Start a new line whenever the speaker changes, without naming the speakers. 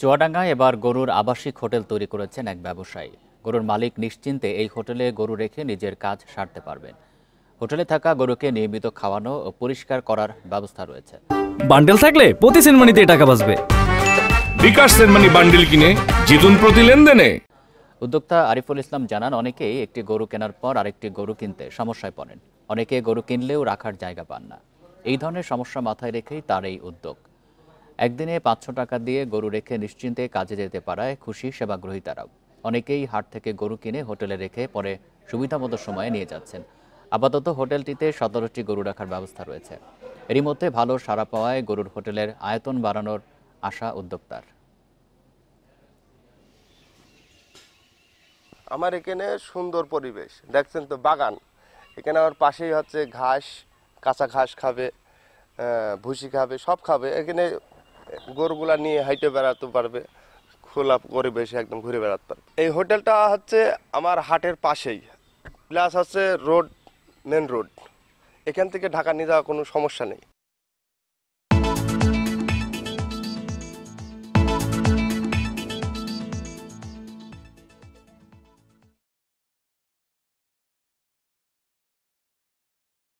চুয়াডাঙ্গায় এবার গরুর আবাসিক হোটেল তৈরি করেছেন এক ব্যবসায়ী। গরুর মালিক নিশ্চিন্তে এই হোটেলে গরু রেখে নিজের কাজ সারতে পারবেন। হোটেলে থাকা গরুকে নিয়মিত খাওয়ানো ও পরিষ্কার করার ব্যবস্থা রয়েছে।
বান্ডেল থাকলে প্রতি সেনমানিতে টাকা বাঁচবে।
বিকাশ সেনমানি বান্ডেল কিনে জিতুন প্রতি লেনদেনে।
উদ্যোক্তা আরিফুল ইসলাম জানান, অনেকেই একটি গরু কেনার পর আরেকটি গরু কিনতে সমস্যায় পড়েন। অনেকে গরু কিনলেও রাখার জায়গা পান না। এই ধরনের সমস্যা মাথায় রেখেই তার এই উদ্যোগ। একদিনে 500 টাকা দিয়ে গরু রেখে নিশ্চিন্তে কাজে যেতে পারায় খুশি সেবাগ্রহীতারাও। অনেকেই হাট থেকে গরু কিনে হোটেলে রেখে পরে সুবিধামতো সময়ে নিয়ে যাচ্ছেন। আপাতত হোটেলটিতে 17টি গরু রাখার ব্যবস্থা রয়েছে। এরই মধ্যে ভালো সাড়া পাওয়ায় গরুর হোটেলের আয়তন বাড়ানোর আশা উদ্যোক্তার।
আমার এখানে সুন্দর পরিবেশ, দেখছেন তো বাগান। এখানে আমার পাশেই হচ্ছে ঘাস, কাঁচা ঘাস খাবে, ভুসি খাবে, সব খাবে। এখানে গরুগুলা নিয়ে হাইটে বেড়াতে পারবে, খোলা পরিবেশে একদম ঘুরে বেড়াতে পারবে। এই হোটেলটা হচ্ছে আমার হাটের পাশেই, প্লাস হচ্ছে রোড, মেন রোড। এখান থেকে ঢাকা নিয়ে যাওয়া কোনো সমস্যা নেই।